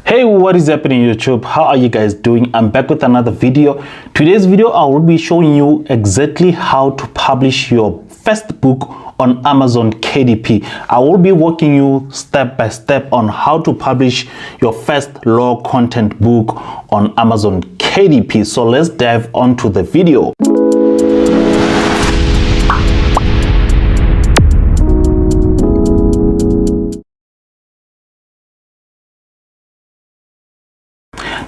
Hey, what is happening YouTube? How are you guys doing? I'm back with another video. Today's video I will be showing you exactly how to publish your first book on Amazon KDP. I will be walking you step by step on how to publish your first law content book on Amazon KDP. So let's dive onto the video.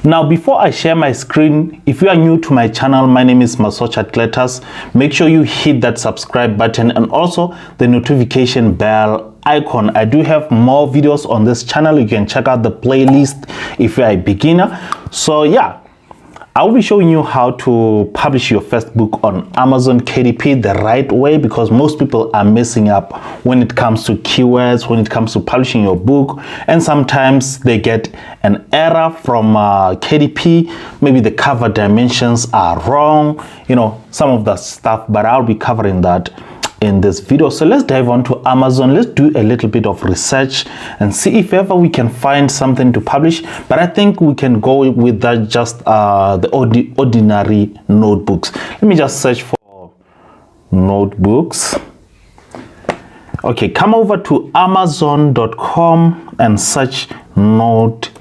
Now, before I share my screen, if you are new to my channel, my name is Masocha Kletas. Make sure you hit that subscribe button and also the notification bell icon. I do have more videos on this channel. You can check out the playlist if you are a beginner. So yeah, I will be showing you how to publish your first book on Amazon KDP the right way, because most people are messing up when it comes to keywords, when it comes to publishing your book, and sometimes they get an error from KDP. Maybe the cover dimensions are wrong, you know, some of the stuff, but I'll be covering that in this video. So let's dive on to Amazon. Let's do a little bit of research and see if ever we can find something to publish. But I think we can go with that, just the ordinary notebooks. Let me just search for notebooks. Okay, come over to amazon.com and search notebook.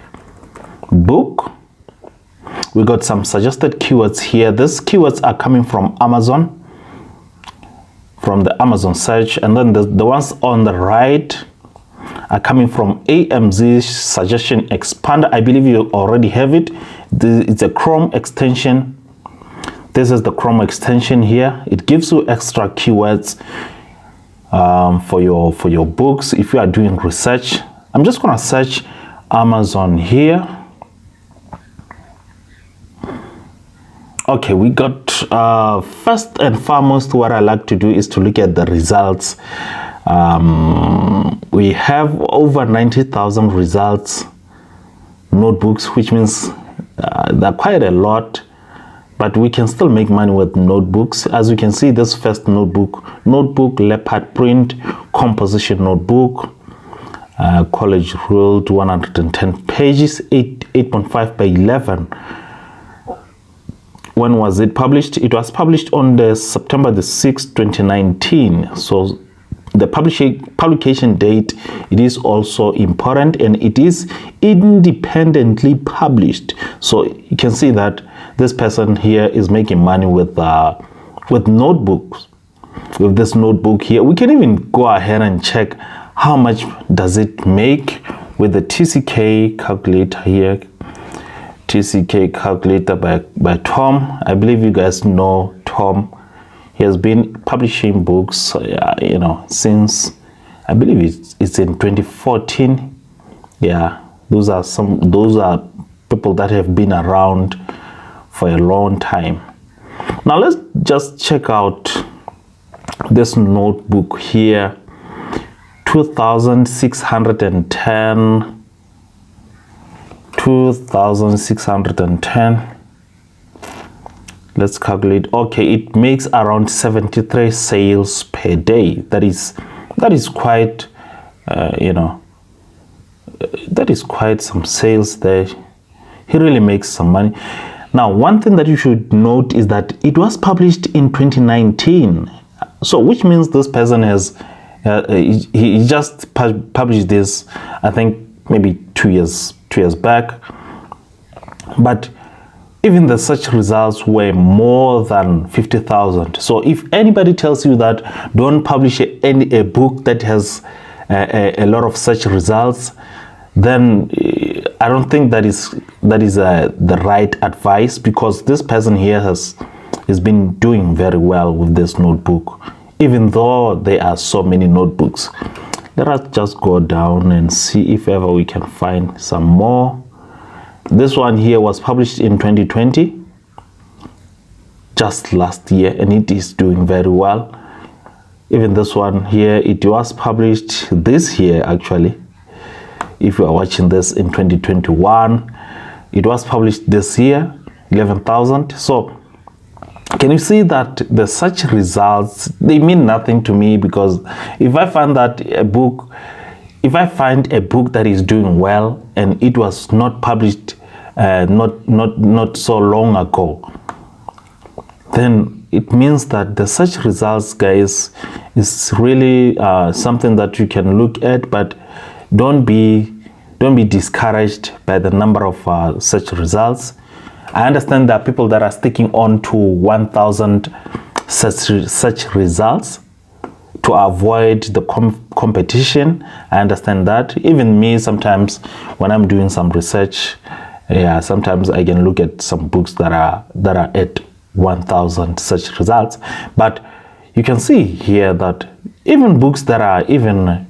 We got some suggested keywords here. These keywords are coming from Amazon, from the Amazon search, and then the ones on the right are coming from AMZ Suggestion Expander. I believe you already have it. It's a Chrome extension. This is the Chrome extension here. It gives you extra keywords for your books. If you are doing research, I'm just gonna search Amazon here. Okay, we got first and foremost, what I like to do is to look at the results. We have over 90,000 results notebooks, which means they're quite a lot, but we can still make money with notebooks. As you can see, this first notebook leopard print composition notebook, college ruled, 110 pages, 8.5 by 11. When was it published? It was published on the September the 6th, 2019. So the publication date, it is also important, and it is independently published. So you can see that this person here is making money with notebooks. With this notebook here, we can even go ahead and check how much does it make with the TCK calculator here. TCK calculator by Tom. I believe you guys know Tom. He has been publishing books, you know, since I believe it's in 2014. Yeah, those are people that have been around for a long time. Now let's just check out this notebook here. 2,610. 2,610. Let's calculate. Okay, it makes around 73 sales per day. That is quite you know, that is quite some sales there. He really makes some money. Now, one thing that you should note is that it was published in 2019, so which means this person has he just published this, I think maybe 2 years back. But even the search results were more than 50,000. So if anybody tells you that don't publish a book that has a lot of search results, then I don't think that is the right advice, because this person here has been doing very well with this notebook, even though there are so many notebooks. Let us just go down and see if ever we can find some more. This one here was published in 2020, just last year, and it is doing very well. Even this one here, it was published this year actually. If you are watching this in 2021, it was published this year, 11,000. So can you see that the search results, they mean nothing to me? Because if I find that a book if I find a book that is doing well and it was not published not so long ago, then it means that the search results, guys, is really something that you can look at, but don't be discouraged by the number of search results. I understand there are people that are sticking on to 1,000 search results to avoid the competition. I understand that. Even me, sometimes when I'm doing some research, yeah, sometimes I can look at some books that are at 1,000 search results. But you can see here that even books that are even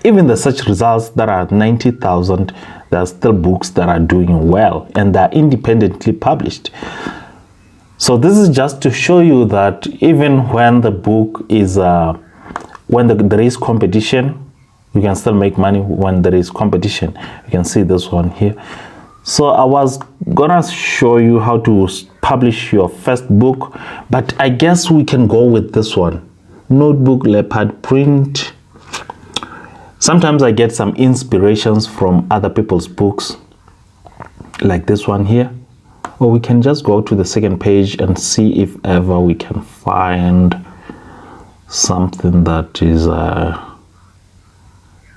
the search results that are 90,000, there are still books that are doing well and they're independently published. So this is just to show you that even when the book is when there is competition, you can still make money when there is competition. You can see this one here. So I was gonna show you how to publish your first book, but I guess we can go with this one, Notebook Leopard Print. Sometimes I get some inspirations from other people's books, like this one here. Or we can just go to the second page and see if ever we can find something that is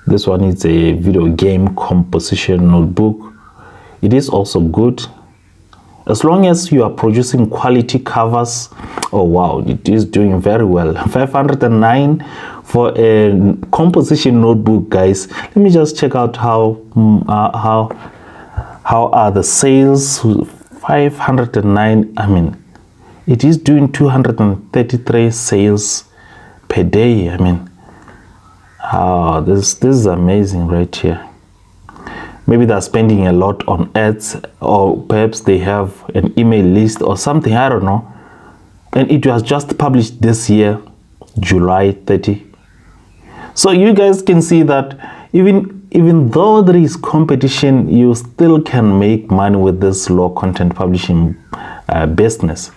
this one is a video game composition notebook. It is also good as long as you are producing quality covers. Oh wow, it is doing very well. 509 for a composition notebook, guys. Let me just check out how are the sales. 509. I mean, it is doing 233 sales per day. I mean, oh, this is amazing right here. Maybe they're spending a lot on ads, or perhaps they have an email list or something, I don't know. And it was just published this year, July 30. So you guys can see that even though there is competition, you still can make money with this low content publishing business.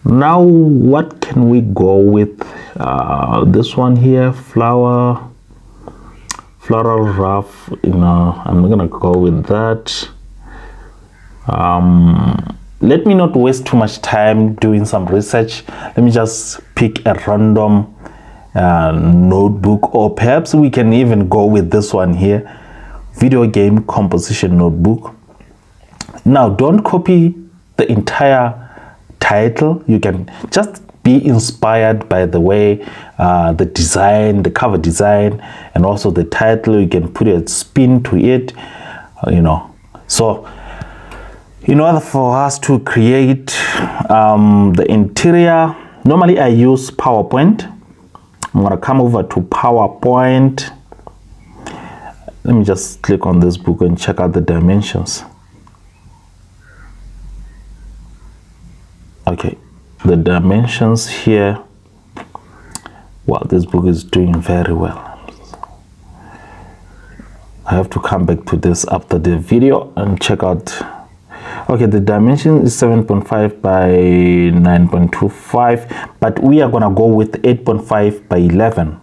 Now, what can we go with? This one here, floral rough. You know, I'm gonna go with that. Let me not waste too much time doing some research. Let me just pick a random notebook, or perhaps we can even go with this one here, video game composition notebook. Now, don't copy the entire title. You can just be inspired by the way the design, the cover design, and also the title. You can put a spin to it, you know. So in order for us to create the interior, normally I use PowerPoint. I'm going to come over to PowerPoint. Let me just click on this book and check out the dimensions. Okay, the dimensions here. Wow, this book is doing very well. I have to come back to this after the video and check out. Okay, the dimension is 7.5 by 9.25, but we are gonna go with 8.5 by 11.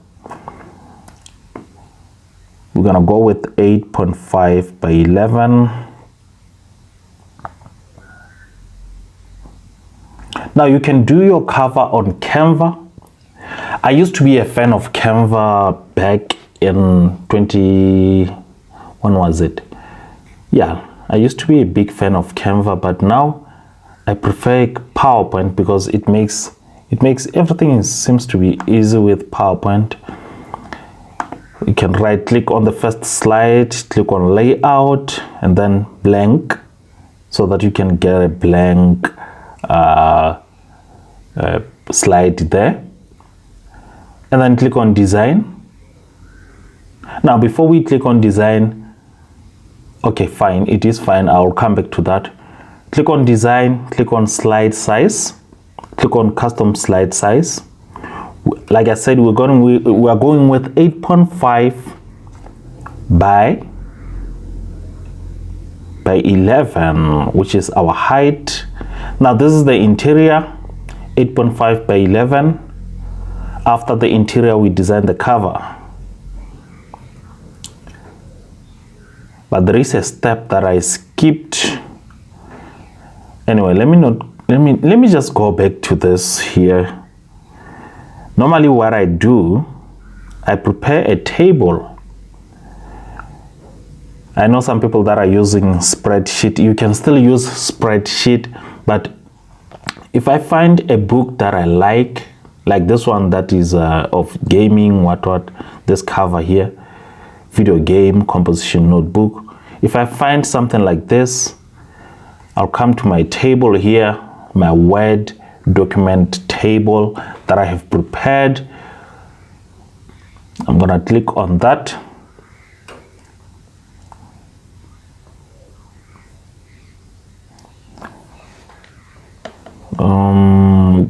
We're gonna go with 8.5 by 11. Now you can do your cover on Canva. I used to be a fan of Canva back in when was it? Yeah, I used to be a big fan of Canva, but now I prefer PowerPoint because it makes everything seems to be easy with PowerPoint. You can right click on the first slide, click on layout, and then blank, so that you can get a blank slide there, and then click on design. Now before we click on design, okay, fine, it is fine, I'll come back to that. Click on design, click on slide size, click on custom slide size. Like I said, we are going with 8.5 by 11, which is our height. Now this is the interior, 8.5 by 11. After the interior, we design the cover. but there is a step that I skipped. Anyway, let me just go back to this here. Normally what I do, I prepare a table. I know some people that are using spreadsheet. You can still use spreadsheet, but if I find a book that I like this one that is of gaming, this cover here, video game composition notebook. If I find something like this, I'll come to my table here, my Word document table that I have prepared. I'm gonna click on that.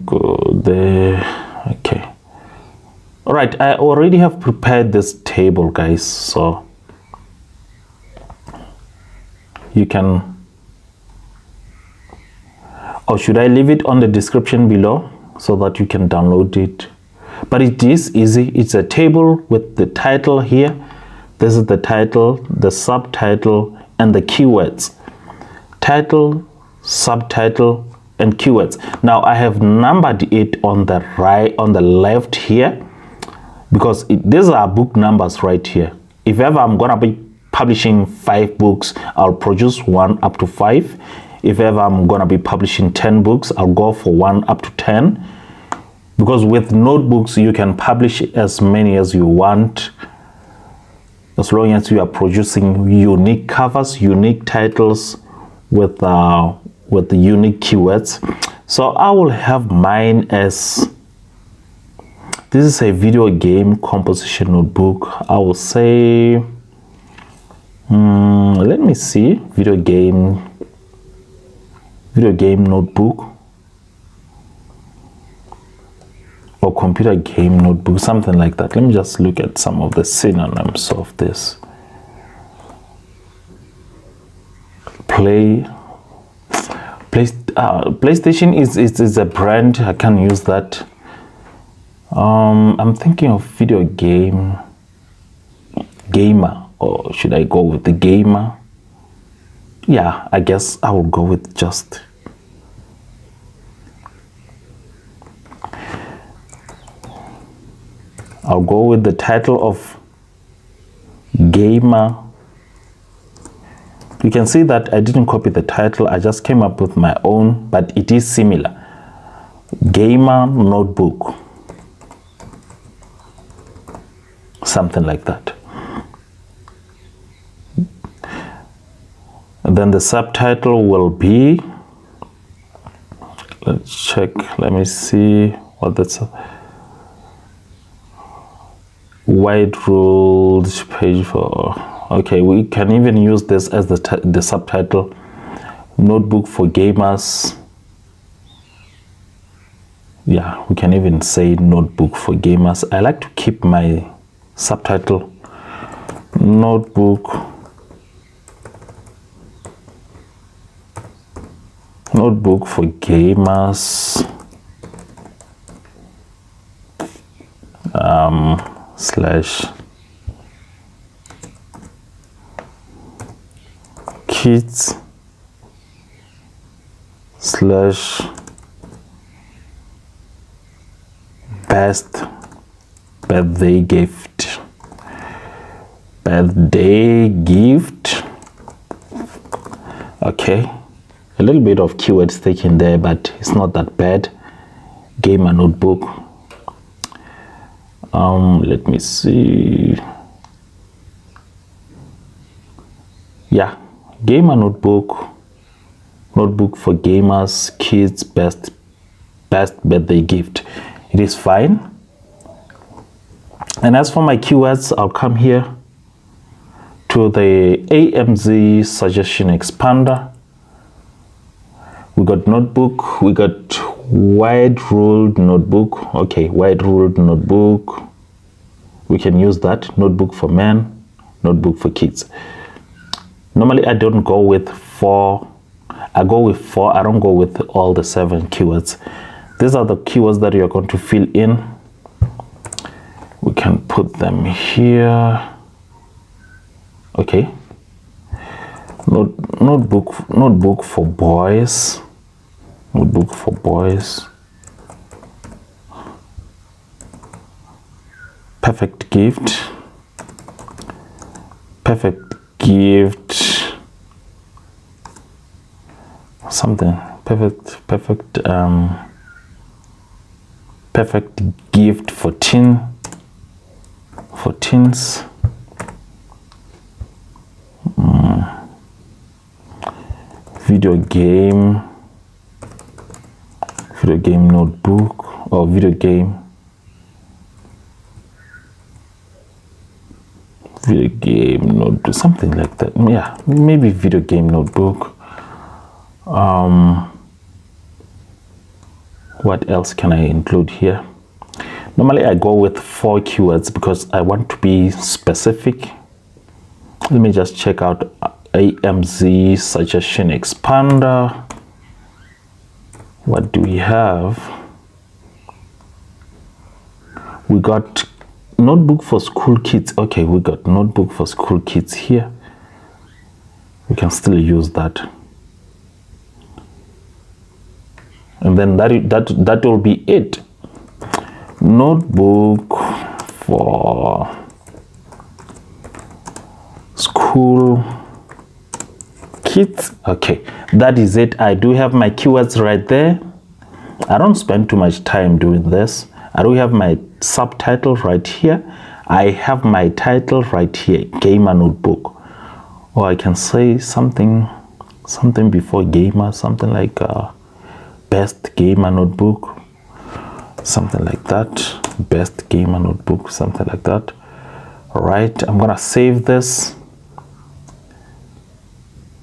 Go there. Okay. All right, I already have prepared this table, guys, so you can, or should I leave it on the description below so that you can download it? But it is easy. It's a table with the title here. This is the title, the subtitle, and the keywords. Title, subtitle, and keywords. Now I have numbered it on the right, on the left here, because these are book numbers right here. If ever I'm gonna be publishing 5 books, I'll produce 1 up to 5. If ever I'm gonna be publishing 10 books, I'll go for 1 up to 10. Because with notebooks, you can publish as many as you want, as long as you are producing unique covers, unique titles with the unique keywords. So I will have mine as, this is a video game composition notebook. I will say, let me see, video game notebook, or computer game notebook, something like that. Let me just look at some of the synonyms of this. PlayStation is a brand. I can't use that. I'm thinking of video gamer, or should I go with the gamer? Yeah, I guess I will go with just. I'll go with the title of gamer. You can see that I didn't copy the title. I just came up with my own, but it is similar. Gamer notebook. Something like that. And then the subtitle will be, let's check, let me see what that's. Wide ruled page for, okay, we can even use this as the subtitle. Notebook for gamers. Yeah, we can even say notebook for gamers. I like to keep my subtitle notebook for gamers, slash kids slash best birthday gift. Okay, a little bit of keywords taken there, but it's not that bad. Gamer notebook. Let me see. Yeah, gamer notebook for gamers, kids, best birthday gift. It is fine. And as for my keywords, I'll come here to the AMZ suggestion expander. We got notebook, we got wide ruled notebook. Okay, wide ruled notebook. We can use that. Notebook for men, notebook for kids. Normally I don't go with 4. I go with 4. I don't go with all the 7 keywords. These are the keywords that you're going to fill in. We can put them here. Okay. Notebook for boys. Notebook for boys. Perfect gift. Perfect gift. Something. Perfect gift for teens. Video game notebook, or video game notebook, something like that. Yeah, maybe video game notebook. What else can I include here? Normally I go with 4 keywords because I want to be specific. Let me just check out AMZ suggestion expander. What do we have? We got notebook for school kids. Okay, we got notebook for school kids here. We can still use that. And then that will be it. Notebook for school kids. Okay, that is it. I do have my keywords right there. I don't spend too much time doing this. I do have my subtitle right here. I have my title right here, gamer notebook. Or I can say something before gamer, something like best gamer notebook, something like that. Best gamer notebook, something like that. All right, I'm gonna save this.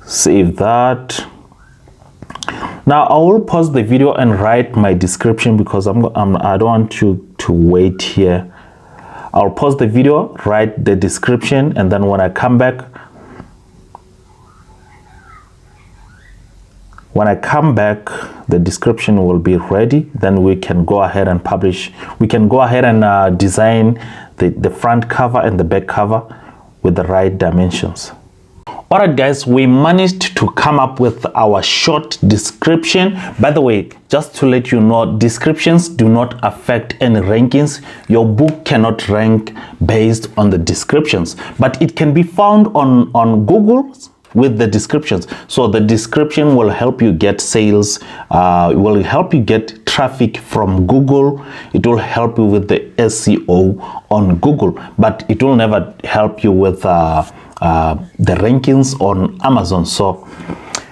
Save that. Now I will pause the video and write my description because I don't want you to wait here. I'll pause the video, write the description, and then when I come back, the description will be ready. Then we can go ahead and publish. We can go ahead and design the front cover and the back cover with the right dimensions. Alright guys, we managed to come up with our short description. By the way, just to let you know, descriptions do not affect any rankings. Your book cannot rank based on the descriptions, but it can be found on Google with the descriptions. So the description will help you get sales, will help you get traffic from Google. It will help you with the SEO on Google, but it will never help you with the rankings on Amazon. So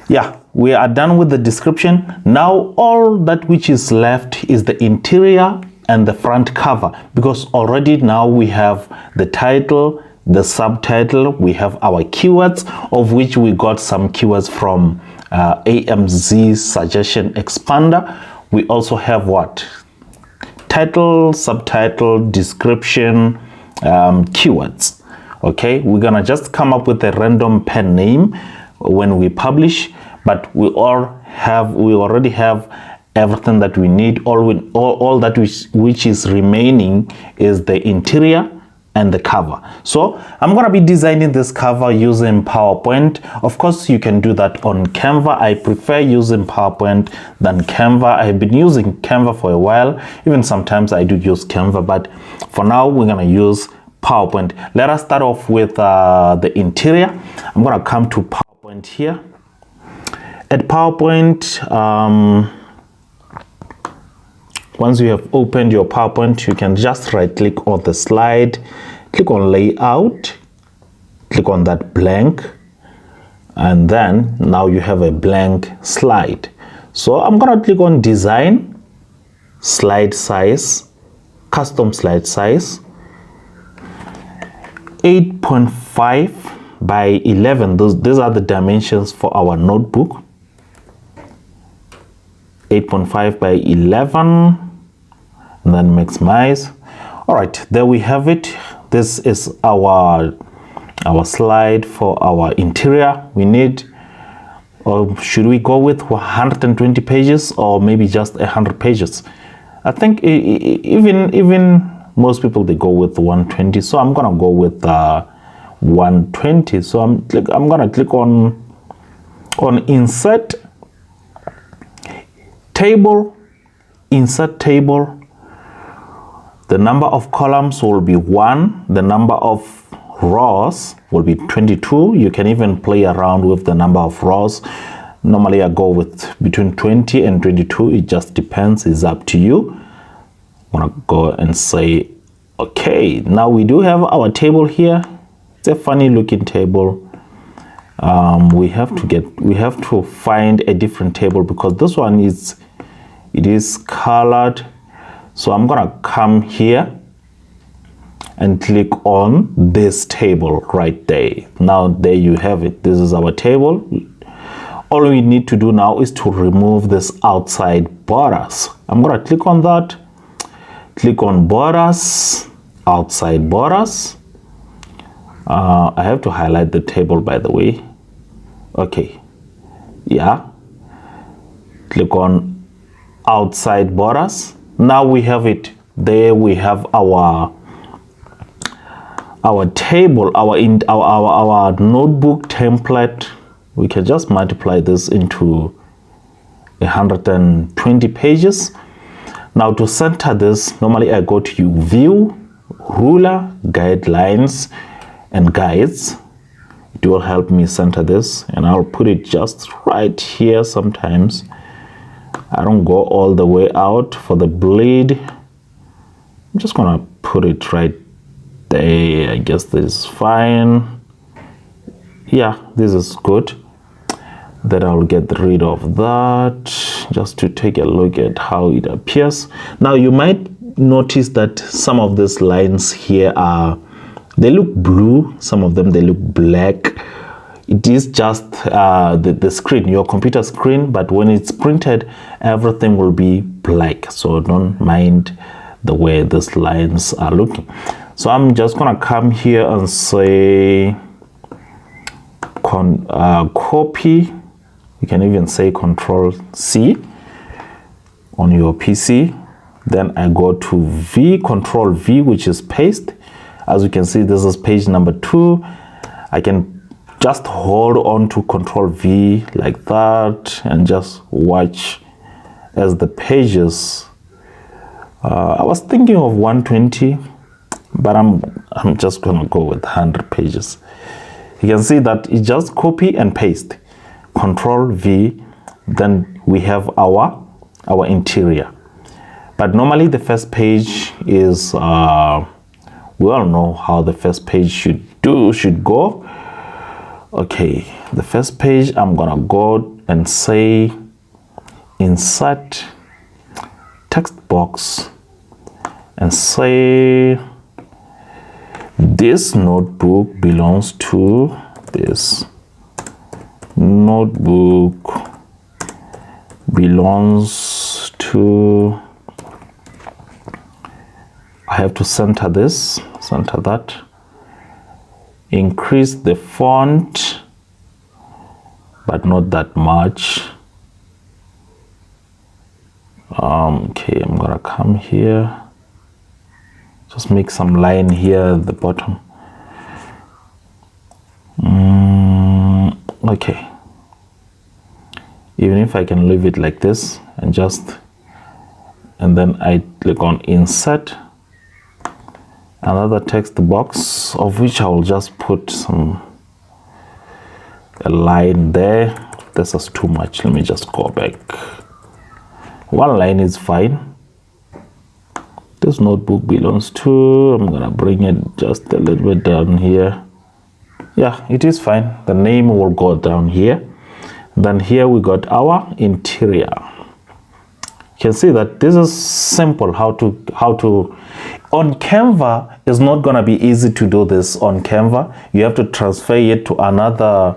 yeah, we are done with the description. Now all that which is left is the interior and the front cover, because already now we have the title, the subtitle, we have our keywords, of which we got some keywords from AMZ suggestion expander. We also have what? Title, subtitle, description, keywords. Okay, we're gonna just come up with a random pen name when we publish, but we already have everything that we need. All that which is remaining is the interior and the cover. So I'm gonna be designing this cover using PowerPoint. Of course, you can do that on Canva. I prefer using PowerPoint than Canva. I've been using Canva for a while. Even sometimes I do use Canva, but for now we're gonna use PowerPoint. Let us start off with the interior. I'm gonna come to PowerPoint here. At PowerPoint, once you have opened your PowerPoint, you can just right click on the slide, click on layout, click on that blank, and then now you have a blank slide. So I'm gonna click on design, slide size, custom slide size, 8.5 by 11. These are the dimensions for our notebook. 8.5 by 11, and then maximize. All right, there we have it. This is our slide for our interior. We need, or should we go with 120 pages or maybe just 100 pages? I think even most people, they go with 120, so I'm gonna go with 120. So I'm gonna click on On insert table, the number of columns will be 1, the number of rows will be 22. You can even play around with the number of rows. Normally I go with between 20 and 22. It just depends. It's up to you. I'm gonna go and say okay. Now we do have our table here. It's a funny looking table. We have to find a different table because this one is colored. So I'm gonna come here and click on this table right there. Now there you have it. This is our table. All we need to do now is to remove this outside borders. I'm gonna click on that. Click on borders, outside borders. I have to highlight the table, by the way. Okay, yeah. Click on outside borders. Now we have it. There we have our table, our notebook template. We can just multiply this into 120 pages. Now to center this, normally I go to view, ruler, guidelines, and guides. It will help me center this, and I'll put it just right here. Sometimes I don't go all the way out for the bleed. I'm just gonna put it right there. I guess this is fine. Yeah, this is good. Then I'll get rid of that just to take a look at how it appears. Now you might notice that some of these lines here they look blue, some of them they look black. It is just the screen, your computer screen, but when it's printed, everything will be black. So don't mind the way these lines are looking. So I'm just gonna come here and say copy. You can even say Control C on your PC. Then I go to V, Control V, which is paste. As you can see, this is page number 2. I can just hold on to Control V like that and just watch as the pages. I was thinking of 120, but I'm just gonna go with 100 pages. You can see that it just copy and paste. Control V, then we have our interior. But normally the first page is we all know how the first page should go. Okay, the first page, I'm gonna go and say insert text box and say this notebook belongs to this. Notebook belongs to, I have to center this, center that, increase the font, but not that much. Okay, I'm gonna come here, just make some line here at the bottom. Okay, even if I can leave it like this and then I click on insert another text box, of which I will just put a line there. This is too much. Let me just go back. One line is fine. This notebook belongs to, I'm gonna bring it just a little bit down here. Yeah, it is fine. The name will go down here. Then here we got our interior. You can see that this is simple how to on Canva. It's not gonna be easy to do this on Canva. You have to transfer it to another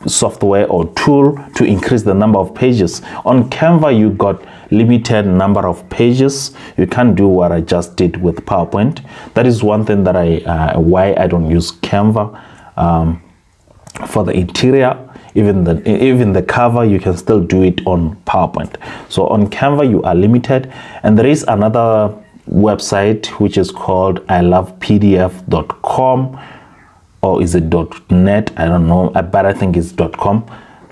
software or tool to increase the number of pages. On Canva you got limited number of pages. You can't do what I just did with PowerPoint. That is one thing that why I don't use Canva. For the interior, even the cover, you can still do it on PowerPoint. So on Canva you are limited. And there is another website which is called ilovepdf.com, or is it .net? I don't know, but I think it's .com.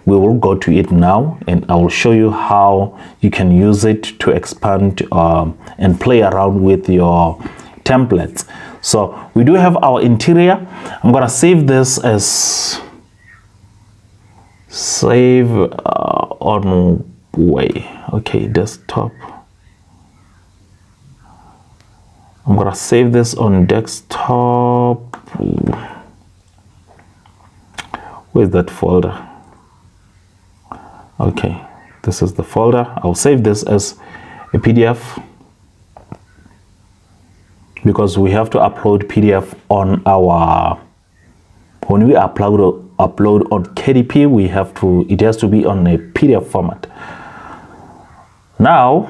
We will go to it now, and I will show you how you can use it to expand and play around with your templates. So we do have our interior. I'm gonna save this as on way. Okay, desktop. I'm gonna save this on desktop. Where's that folder? Okay, this is the folder. I'll save this as a PDF because we have to upload PDF on our, when we upload on KDP, we have to, it has to be on a PDF format. Now,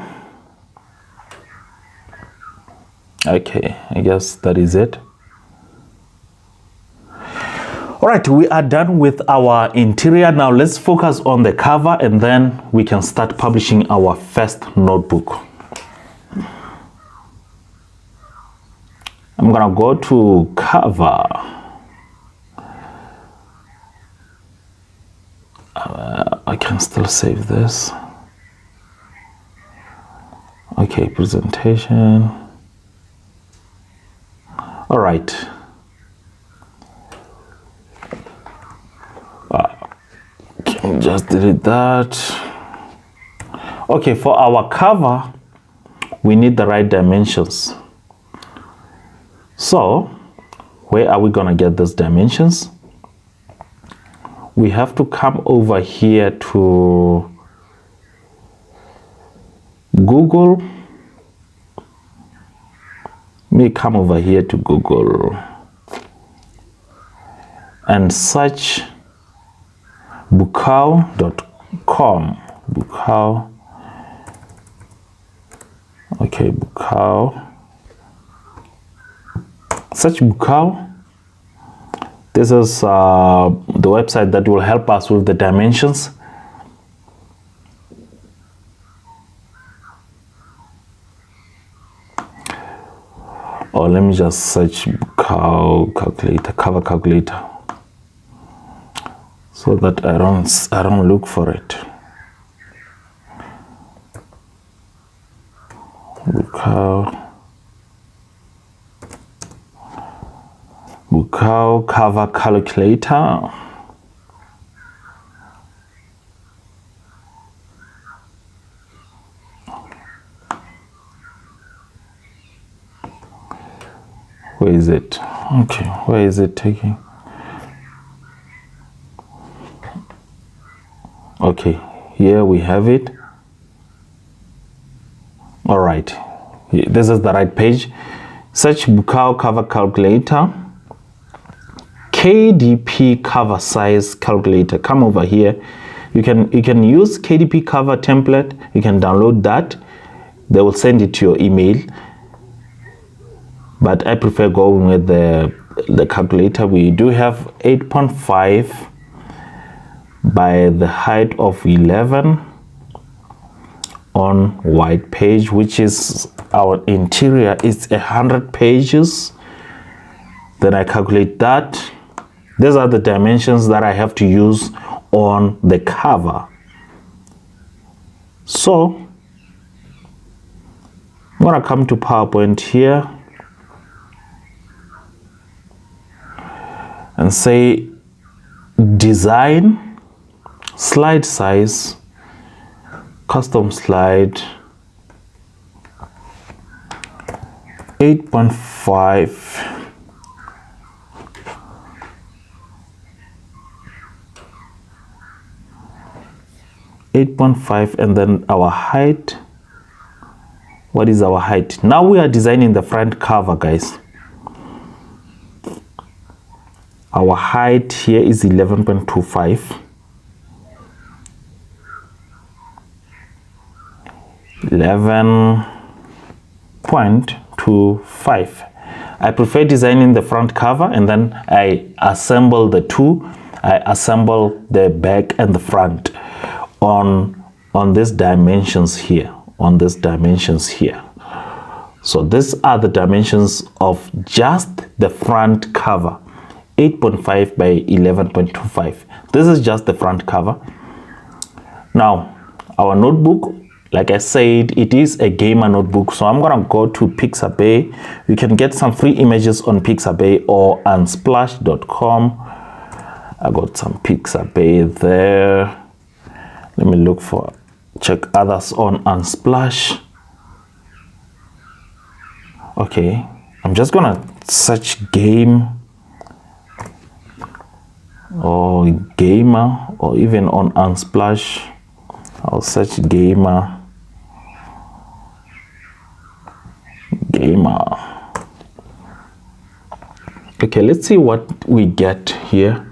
okay, I guess that is it. All right, we are done with our interior. Now let's focus on the cover, and then we can start publishing our first notebook. I'm gonna go to cover. I can still save this. Okay, presentation. All right. Just delete that. Okay, for our cover, we need the right dimensions. So, where are we gonna get those dimensions? We have to come over here to Google. Let me come over here to Google and search bukau.com. Bukau. Okay, Bukau. Search Bukau. This is the website that will help us with the dimensions. Or let me just search Bukau calculator, cover calculator, so that I don't look for it. Bukau cover calculator. Where is it? Okay, where is it taking? Okay, here we have it. All right, this is the right page. Search Bukau cover calculator, KDP cover size calculator. Come over here. You can use KDP cover template. You can download that. They will send it to your email. But I prefer going with the calculator. We do have 8.5 by the height of 11 on white page, which is our interior. It's 100 pages. Then I calculate that. These are the dimensions that I have to use on the cover. So I'm gonna come to PowerPoint here and say design, slide size, custom slide, 8.5 8.5, and then our height. What is our height? Now we are designing the front cover, guys. Our height here is 11.25. 11.25. I prefer designing the front cover, and then I assemble the two. I assemble the back and the front on these dimensions here. On these dimensions here. So these are the dimensions of just the front cover. 8.5 by 11.25. This is just the front cover. Now, our notebook, like I said, it is a gamer notebook. So I'm gonna go to Pixabay. You can get some free images on Pixabay or unsplash.com. I got some Pixabay there. Let me check others on Unsplash. Okay, I'm just gonna search game or gamer, or even on Unsplash I'll search gamer. Okay, let's see what we get here.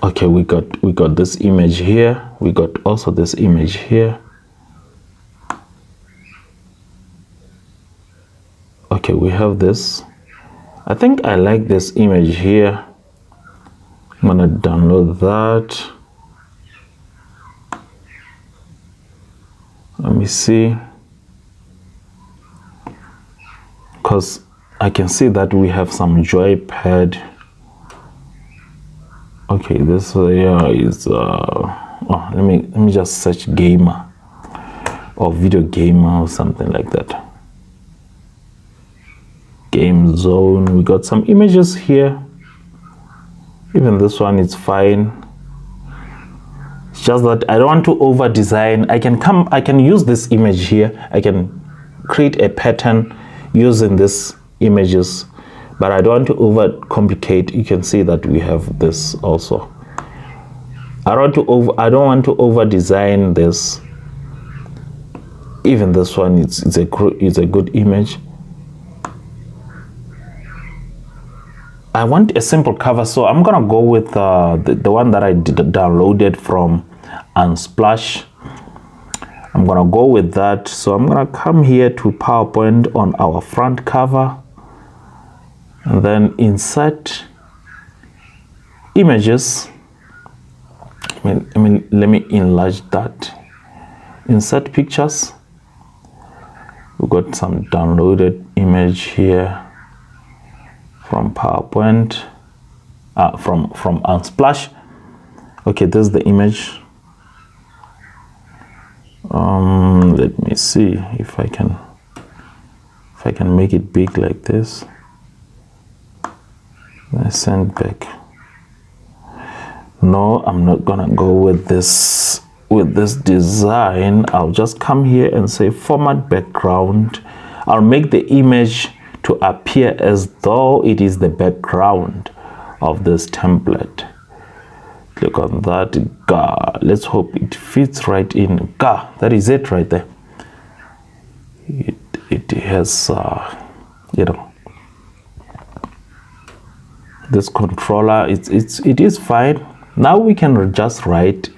Okay, we got this image here. We got also this image here. Okay, we have this. I think I like this image here. I'm gonna download that. Let me see, because I can see that we have some joypad. Okay, this is let me just search gamer or video gamer or something like that. Game zone. We got some images here. Even this one is fine. It's just that I don't want to over design. I can use this image here. I can create a pattern using these images, but I don't want to over complicate. You can see that we have this also. I don't want to over design this. Even this one, it's a good image. I want a simple cover, so I'm gonna go with the one that I downloaded from Unsplash. I'm gonna go with that. So I'm gonna come here to PowerPoint on our front cover, and then insert images. Let me enlarge that. Insert pictures. We've got some downloaded image here from PowerPoint, from Unsplash. Okay, this is the image. Let me see if I can make it big like this. I send back. No, I'm not gonna go with this design. I'll just come here and say format background. I'll make the image to appear as though it is the background of this template. Click on that. Let's hope it fits right in. That is it right there. It has this controller. It is fine. Now we can just write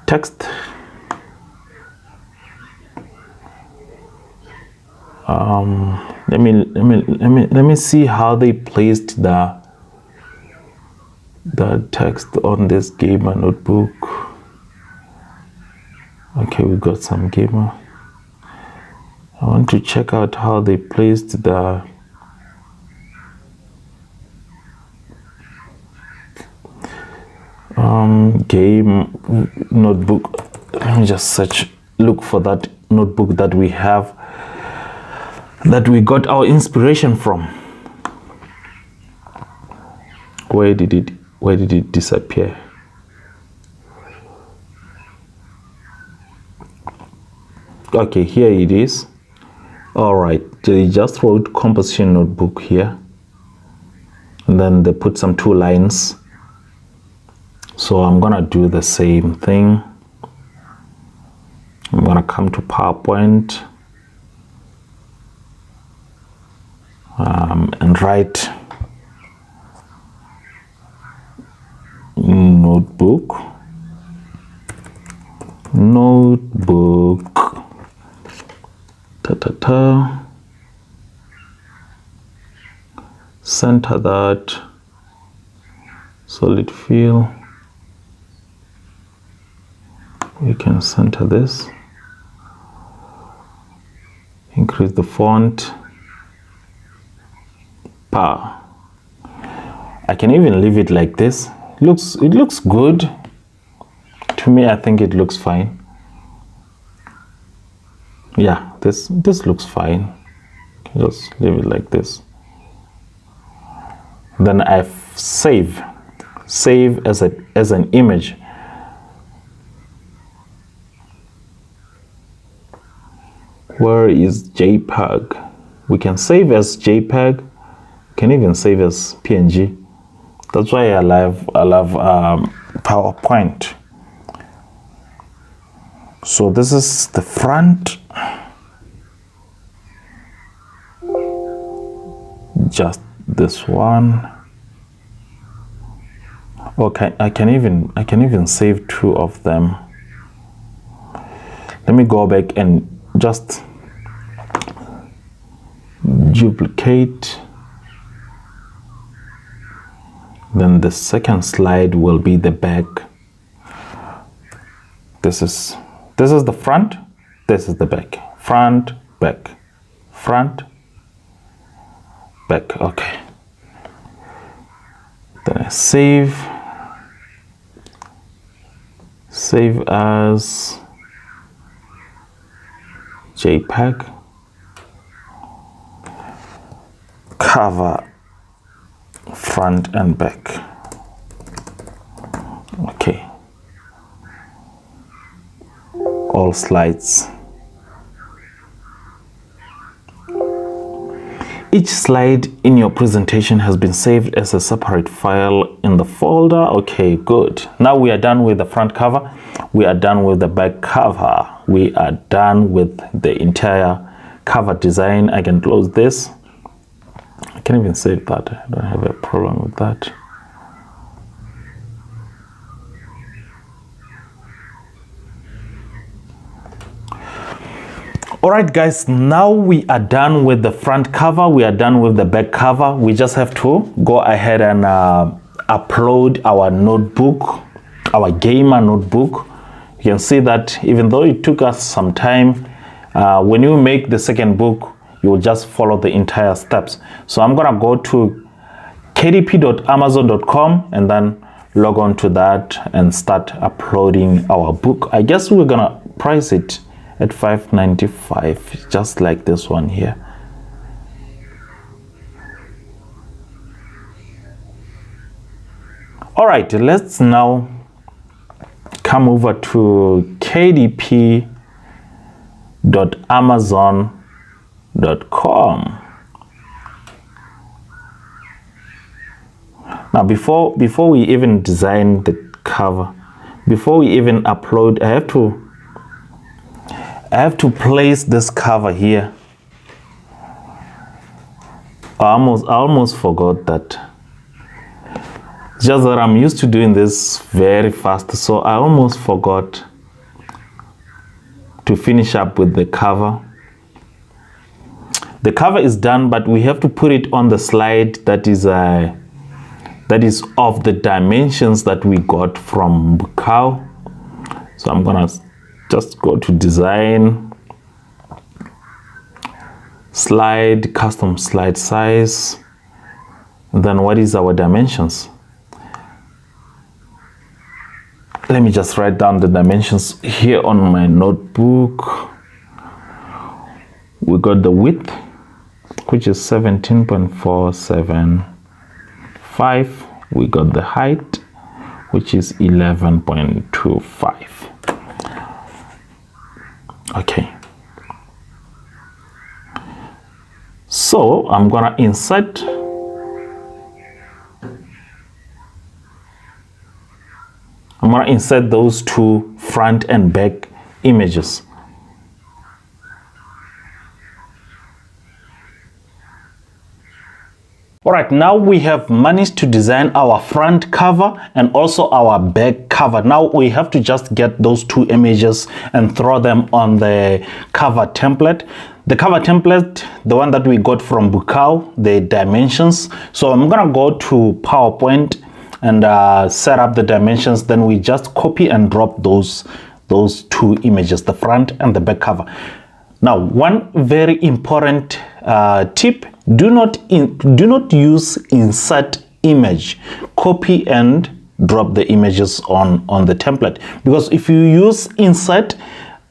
text. Let me see how they placed the text on this gamer notebook. Okay, we got some gamer. I want to check out how they placed the game notebook. Let me just look for that notebook that we have, that we got our inspiration from. Where did it disappear? Okay, here it is. All right, they just wrote composition notebook here, and then they put some 2 lines. So I'm gonna do the same thing. I'm gonna come to PowerPoint and write notebook. Center that. Solid fill. We can center this. Increase the font. I I can even leave it like this. It looks good to me. I think it looks fine. Yeah, this looks fine. Just leave it like this. Then I save as an image. Where is JPEG? We can save as JPEG. Can even save as PNG. That's why I love PowerPoint. So this is the front. Just this one. Okay, I can even save two of them. Let me go back and just duplicate. Then the second slide will be the back. This is the front, this is the back. Front, back, front, back. Okay. Then I save as JPEG. Cover front and back. Okay. All slides. Each slide in your presentation has been saved as a separate file in the folder. Okay, good. Now we are done with the front cover. We are done with the back cover. We are done with the entire cover design. I can close this. I can even save that. I don't have a problem with that. Alright guys, now we are done with the front cover. We are done with the back cover. We just have to go ahead and upload our notebook, our gamer notebook. You can see that even though it took us some time, when you make the second book, you will just follow the entire steps. So I'm gonna go to kdp.amazon.com and then log on to that and start uploading our book. I guess we're gonna price it at $5.95, just like this one here. All right, let's now come over to kdp.amazon.com. Now, before we even design the cover, before we even upload, I have to place this cover here. I almost forgot that. Just that I'm used to doing this very fast, so I almost forgot to finish up with the cover. The cover is done, but we have to put it on the slide that is of the dimensions that we got from Bukau. So I'm gonna just go to design, slide, custom slide size, and then what is our dimensions? Let me just write down the dimensions here on my notebook. We got the width, which is 17.475. We got the height, which is 11.25. Okay. So I'm gonna insert those two front and back images. Alright, now we have managed to design our front cover and also our back cover. Now we have to just get those two images and throw them on the cover template. The cover template, the one that we got from Bukau, the dimensions. So I'm gonna go to PowerPoint and set up the dimensions. Then we just copy and drop those two images, the front and the back cover. Now, one very important tip: do not use insert image, copy and drop the images on the template, because if you use insert,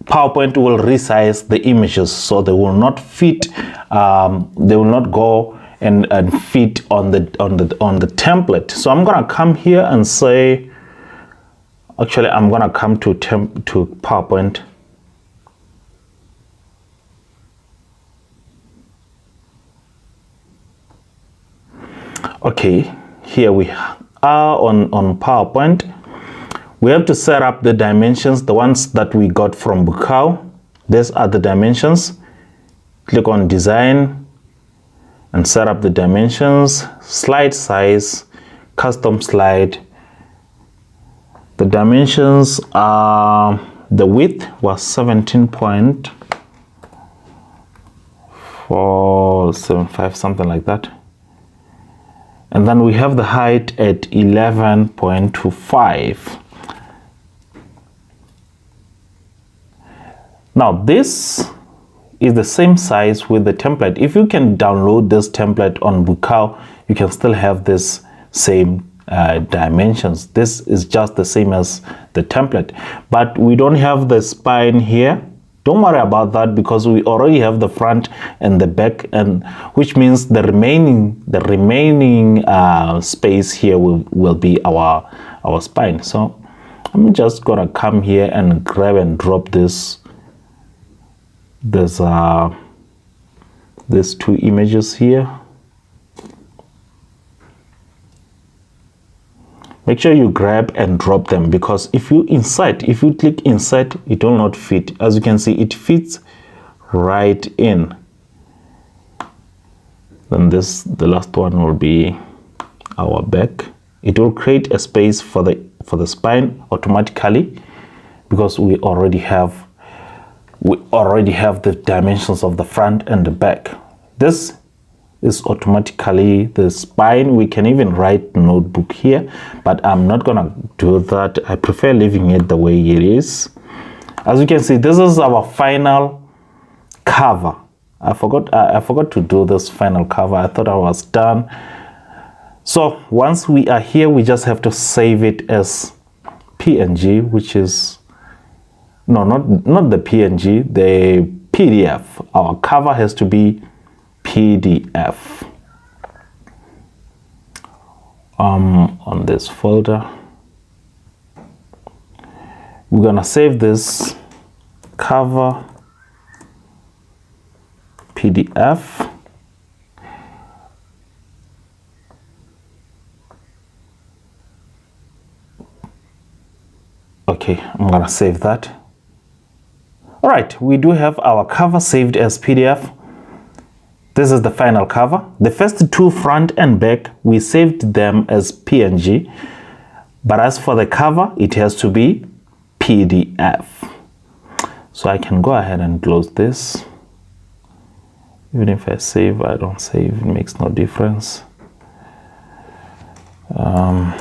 PowerPoint will resize the images so they will not fit, they will not go and fit on the template. So I'm gonna come here and say, actually I'm gonna come to PowerPoint. Okay, here we are on PowerPoint. We have to set up the dimensions, the ones that we got from Bukau. These are the dimensions. Click on design and set up the dimensions, slide size, custom slide. The dimensions are, the width was 17.475, something like that. And then we have the height at 11.25. Now this is the same size with the template. If you can download this template on Bukau, you can still have this same dimensions. This is just the same as the template, but we don't have the spine here. Don't worry about that, because we already have the front and the back, and which means the remaining space here will be our spine. So I'm just gonna come here and grab and drop this. There's two images here. Make sure you grab and drop them, because if you click insert, it will not fit. As you can see, it fits right in. Then the last one will be our back. It will create a space for the spine automatically, because we already have the dimensions of the front and the back. This is automatically the spine. We can even write notebook here, but I'm not gonna do that. I prefer leaving it the way it is. As you can see, this is our final cover. I forgot to do this final cover. I thought I was done. So once we are here, we just have to save it as PNG, which is not the PNG, the PDF. Our cover has to be PDF. On this folder, we're gonna save this cover PDF. Okay, I'm gonna save that. All right, we do have our cover saved as PDF. This is the final cover. The first two, front and back, we saved them as PNG. But as for the cover, it has to be PDF. So I can go ahead and close this. Even if I save, I don't save, it makes no difference. I'm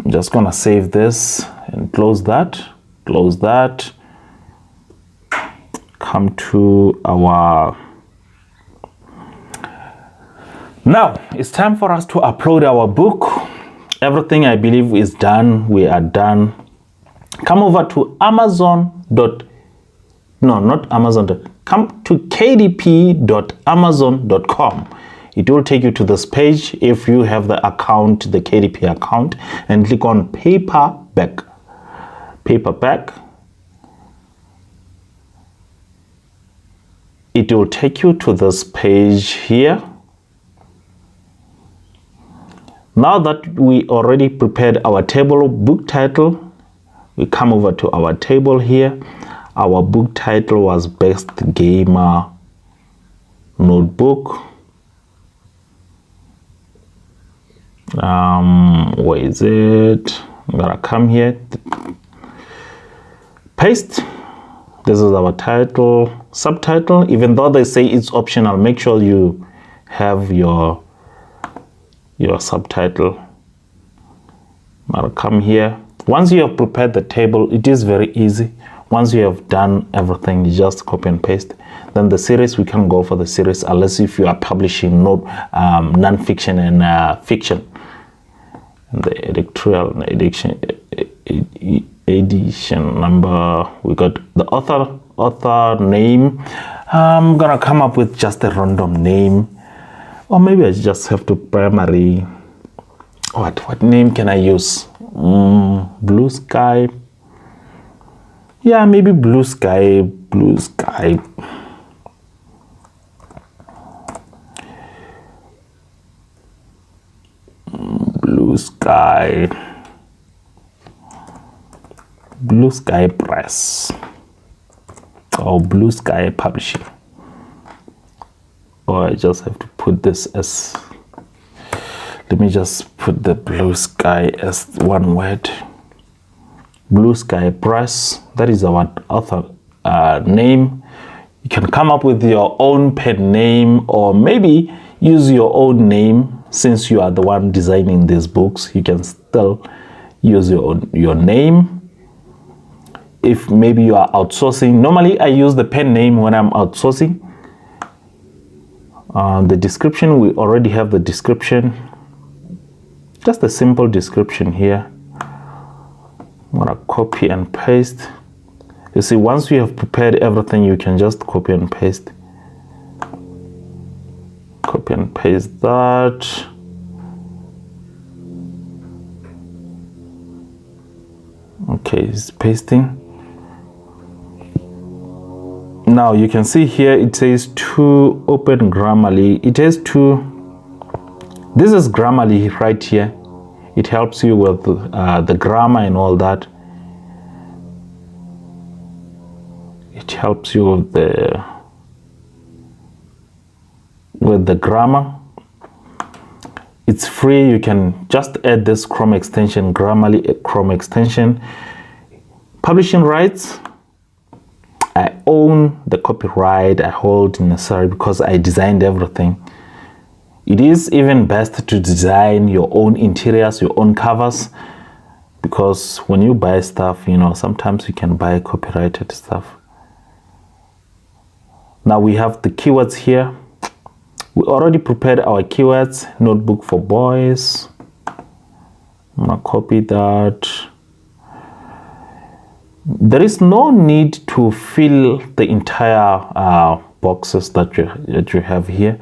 just gonna save this and close that. Come to our, now it's time for us to upload our book. Everything I believe is done. We are done. Come over to come to kdp.amazon.com. It will take you to this page if you have the account, the KDP account, and click on paperback. It will take you to this page here. Now that we already prepared our table book title, we come over to our table here. Our book title was Best Gamer Notebook. Where is it? I'm gonna come here, paste. This is our title, subtitle. Even though they say it's optional, make sure you have your subtitle. I'll come here. Once you have prepared the table, it is very easy. Once you have done everything, you just copy and paste. Then the series, we can go for the series unless if you are publishing non-fiction and fiction. And the editorial edition number, we got the author name. I'm gonna come up with just a random name, or maybe I just have to primary. What name can I use? Blue Sky. Yeah, maybe Blue Sky. Blue Sky. Blue Sky. Blue Sky Press or Blue Sky Publishing. Or I just have to put this as, let me just put the Blue Sky as one word. Blue Sky Press, that is our author name. You can come up with your own pen name, or maybe use your own name. Since you are the one designing these books, you can still use your name. If maybe you are outsourcing, normally I use the pen name when I'm outsourcing. The description, we already have the description. Just a simple description here. I'm gonna copy and paste. You see, once you have prepared everything, you can just copy and paste. Copy and paste that. Okay, it's pasting. Now you can see here it says to open Grammarly. It has two. This is Grammarly right here. It helps you with the grammar and all that. It helps you with the grammar. It's free. You can just add this Chrome extension, Grammarly Chrome extension. Publishing rights, I own the copyright. I hold necessary because I designed everything. It is even best to design your own interiors, your own covers, because when you buy stuff, you know, sometimes you can buy copyrighted stuff. Now we have the keywords here. We already prepared our keywords. Notebook for boys. I'm gonna copy that. There is no need to fill the entire boxes that you have here.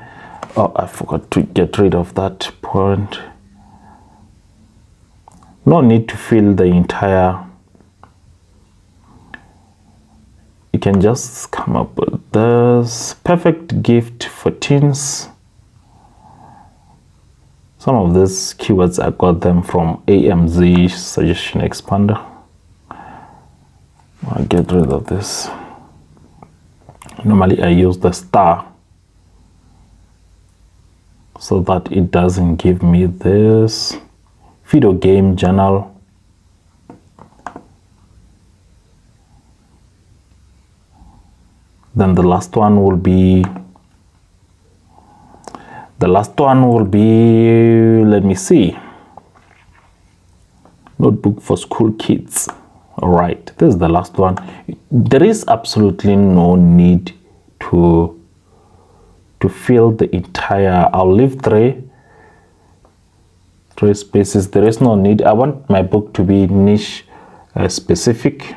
Oh, I forgot to get rid of that point. No need to fill the entire. You can just come up with this. Perfect gift for teens. Some of these keywords, I got them from AMZ Suggestion Expander. I'll get rid of this. Normally I use the star so that it doesn't give me this. Video game journal. Then the last one will be, let me see, notebook for school kids. All right, this is the last one. There is absolutely no need to fill the entire. I'll leave three spaces. There is no need. I want my book to be niche specific.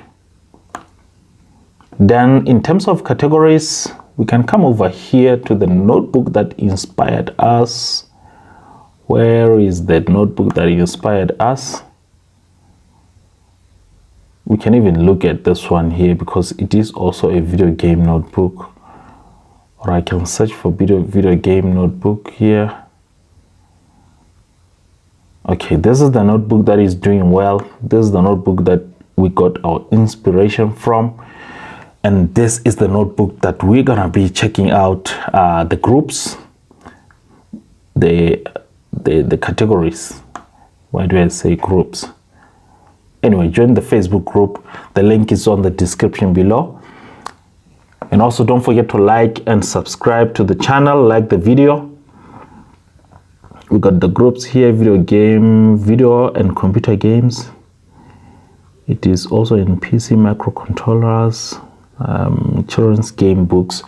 Then in terms of categories, we can come over here to the notebook that inspired us. Where is that notebook that inspired us? We can even look at this one here because it is also a video game notebook. Or I can search for video game notebook here. Okay, this is the notebook that is doing well. This is the notebook that we got our inspiration from. And this is the notebook that we're gonna be checking out the groups, the categories. Why do I say groups? Anyway, join the Facebook group. The link is on the description below. And also don't forget to like and subscribe to the channel, like the video. We got the groups here, video game, video and computer games. It is also in PC microcontrollers, children's game books.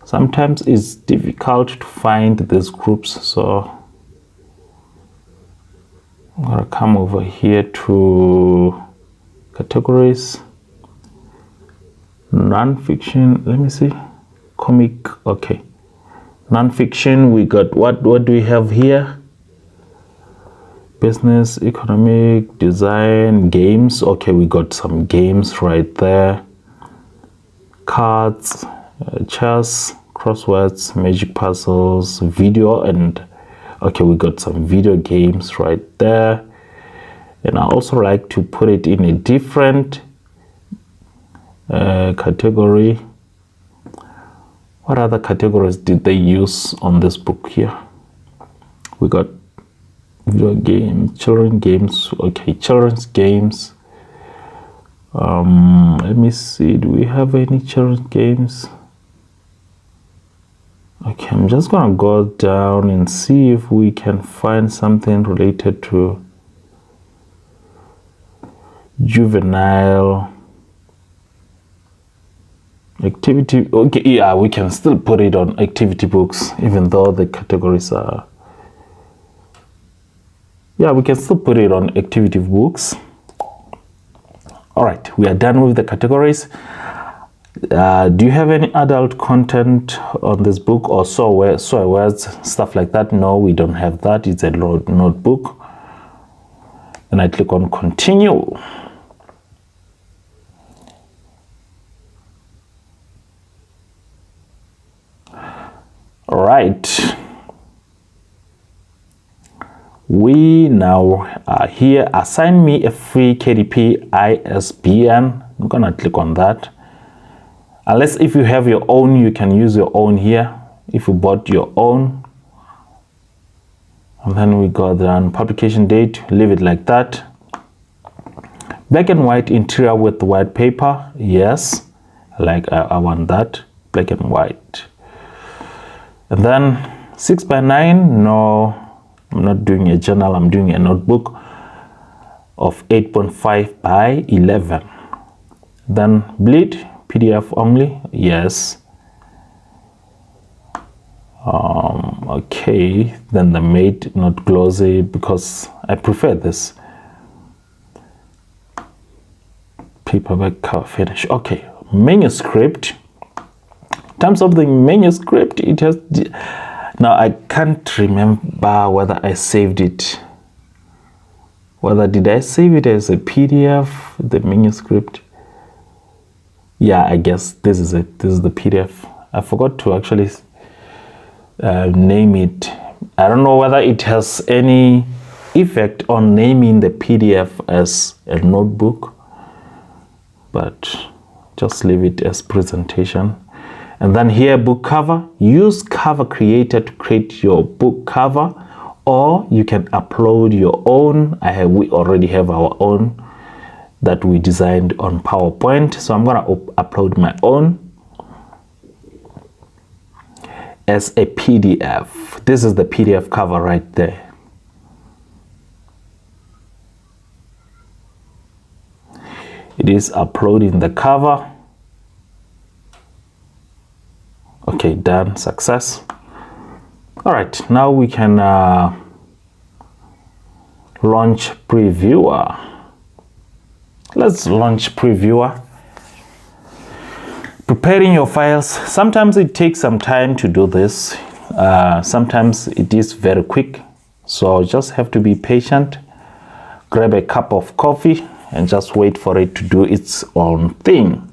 Sometimes it's difficult to find these groups, so I'm gonna come over here to categories, non-fiction. Let me see, comic. Okay, non-fiction. We got what do we have here? Business, economic, design, games. Okay, we got some games right there. Cards, chess, crosswords, magic puzzles, video, and okay, we got some video games right there. And I also like to put it in a different category. What other categories did they use on this book here? We got video games, children games. Okay, children's games. Let me see, do we have any children's games? Okay, I'm just gonna go down and see if we can find something related to juvenile activity. Okay, yeah, we can still put it on activity books, even though the categories are, yeah, we can still put it on activity books. All right, we are done with the categories. Do you have any adult content on this book, or swear words, stuff like that? No, we don't have that. It's a notebook. And I click on continue. All right. We now are here. Assign me a free KDP ISBN. I'm gonna click on that. Unless if you have your own, you can use your own here. If you bought your own, and then we got the publication date, leave it like that. Black and white interior with white paper. Yes, like I want that, black and white. And then 6x9, no, I'm not doing a journal, I'm doing a notebook of 8.5 by 11. Then bleed, PDF only, yes. Okay, then the matte, not glossy, because I prefer this. Paperback cover finish. Okay, manuscript. In terms of the manuscript, it has, now I can't remember whether I saved it. Did I save it as a PDF, the manuscript? Yeah, I guess this is it. This is the PDF. I forgot to actually name it. I don't know whether it has any effect on naming the PDF as a notebook, but just leave it as presentation. And then here, book cover. Use cover creator to create your book cover, or you can upload your own. We already have our own that we designed on PowerPoint, so I'm gonna upload my own as a PDF. This is the PDF cover right there. It is uploading the cover. Okay, done, success. All right, now we can launch previewer. Let's launch previewer. Preparing your files. Sometimes it takes some time to do this. Sometimes it is very quick. So just have to be patient. Grab a cup of coffee and just wait for it to do its own thing.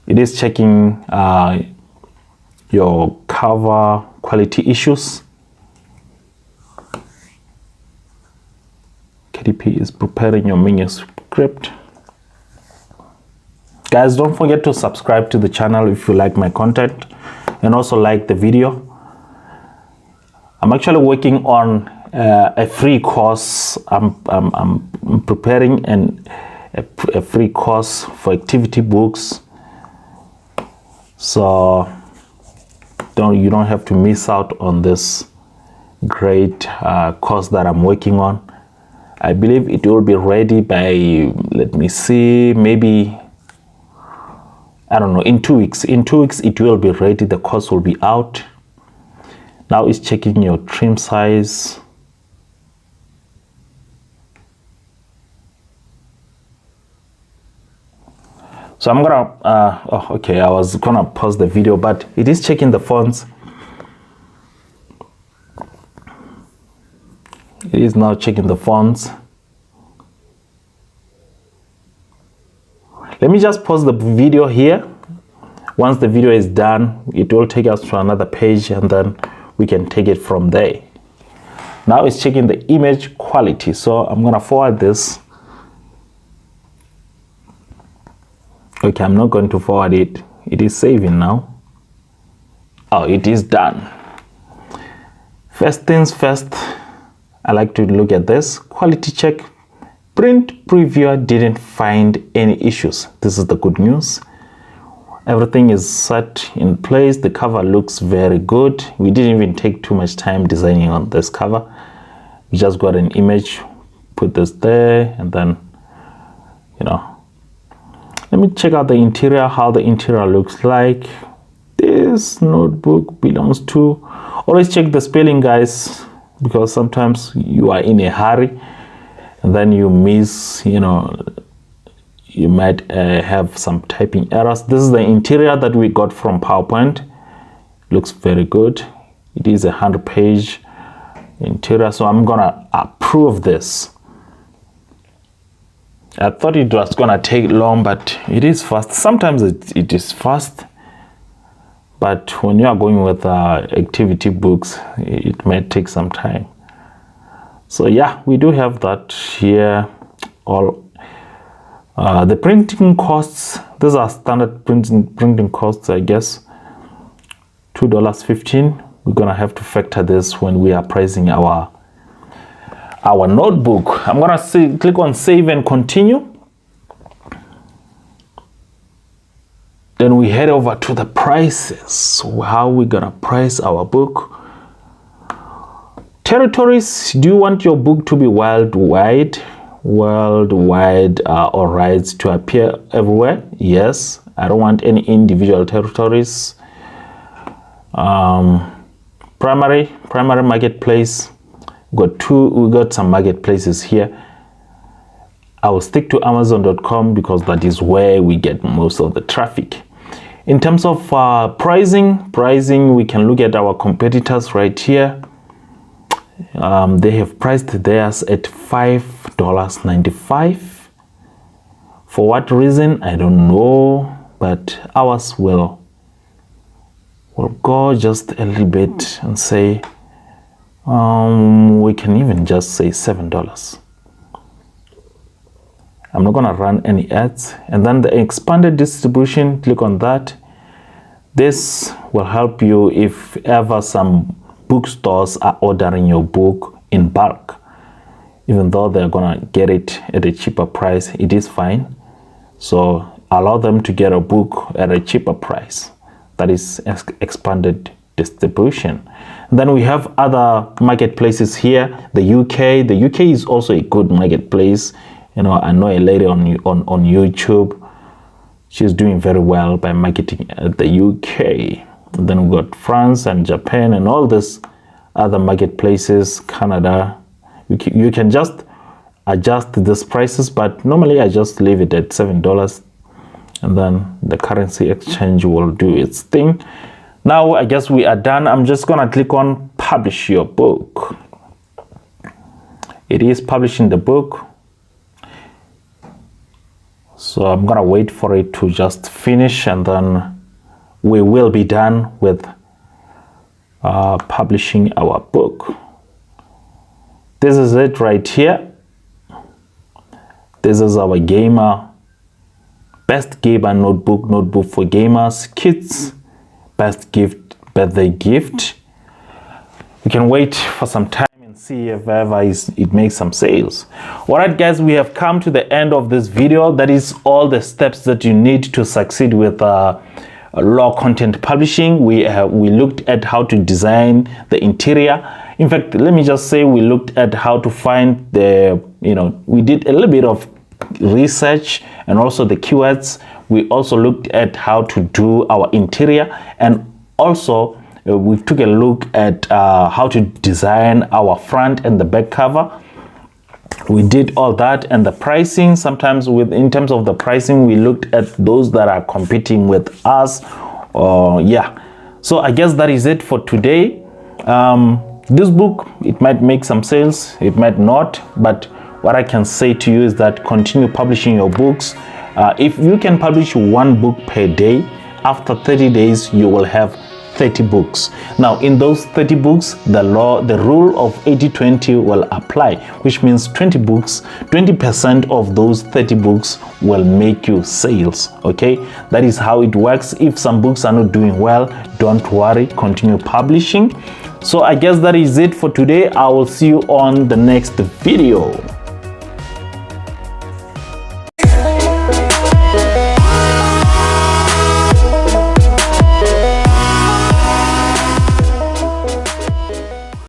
It is checking your cover quality issues. KDP is preparing your manuscript. Guys, don't forget to subscribe to the channel if you like my content, and also like the video. I'm actually working on a free course. I'm preparing a free course for activity books, so you don't have to miss out on this great course that I'm working on. I believe it will be ready by, let me see, maybe, I don't know, in 2 weeks. In 2 weeks it will be ready. The course will be out. Now it's checking your trim size. So I'm gonna okay, I was gonna pause the video, but it is checking the fonts. It is now checking the fonts. Let me just pause the video here. Once the video is done, it will take us to another page, and then we can take it from there. Now it's checking the image quality. So I'm gonna forward this. Okay, I'm not going to forward it. It is saving now. Oh, it is done. First things first, I like to look at this. Quality check. Print previewer didn't find any issues. This is the good news. Everything is set in place. The cover looks very good. We didn't even take too much time designing on this cover. We just got an image, put this there, and then, you know, let me check out the interior, how the interior looks like. This notebook belongs to, always check the spelling, guys, because sometimes you are in a hurry and then you miss, you know, you might have some typing errors. This is the interior that we got from PowerPoint. Looks very good. It is a 100-page interior, so I'm gonna approve this. I thought it was gonna take long, but it is fast. Sometimes it is fast, but when you are going with activity books, it may take some time. So yeah, we do have that here. All the printing costs, these are standard printing costs, I guess. $2.15. We're gonna have to factor this when we are pricing our notebook. I'm gonna click on save and continue. Then we head over to the prices. So how we gonna price our book? Territories. Do you want your book to be worldwide? Or rights to appear everywhere? Yes. I don't want any individual territories. Primary marketplace. We got some marketplaces here. I will stick to Amazon.com because that is where we get most of the traffic. In terms of pricing, we can look at our competitors right here. They have priced theirs at $5.95. For what reason? I don't know, but ours will go just a little bit and say, we can even just say $7. I'm not gonna run any ads. And then the expanded distribution, click on that. This will help you if ever some bookstores are ordering your book in bulk. Even though they're gonna get it at a cheaper price, it is fine. So allow them to get a book at a cheaper price. That is expanded distribution. And then we have other marketplaces here. The UK is also a good marketplace. You know, I know a lady on YouTube. She's doing very well by marketing at the UK. And then we got France and Japan and all these other marketplaces, Canada. You can just adjust these prices, but normally I just leave it at $7, and then the currency exchange will do its thing. Now I guess we are done. I'm just gonna click on publish your book. It is publishing the book. So I'm gonna wait for it to just finish, and then we will be done with publishing our book. This is it right here. This is our best gamer notebook for gamers, kids, best gift, birthday gift. We can wait for some time and see if ever it makes some sales. All right, guys, we have come to the end of this video. That is all the steps that you need to succeed with low content publishing. We looked at how to design the interior. In fact, let me just say we looked at how to find the we did a little bit of research and also the keywords. We also looked at how to do our interior, and also we took a look at how to design our front and the back cover. We did all that, and the pricing. Sometimes in terms of the pricing, we looked at those that are competing with us. Yeah, so I guess that is it for today. This book, it might make some sales, it might not, but what I can say to you is that continue publishing your books. If you can publish one book per day, after 30 days you will have 30 books. Now in those 30 books, the rule of 80-20 will apply, which means 20% of those 30 books will make you sales. Okay, that is how it works. If some books are not doing well, don't worry, continue publishing. So I guess that is it for today. I will see you on the next video.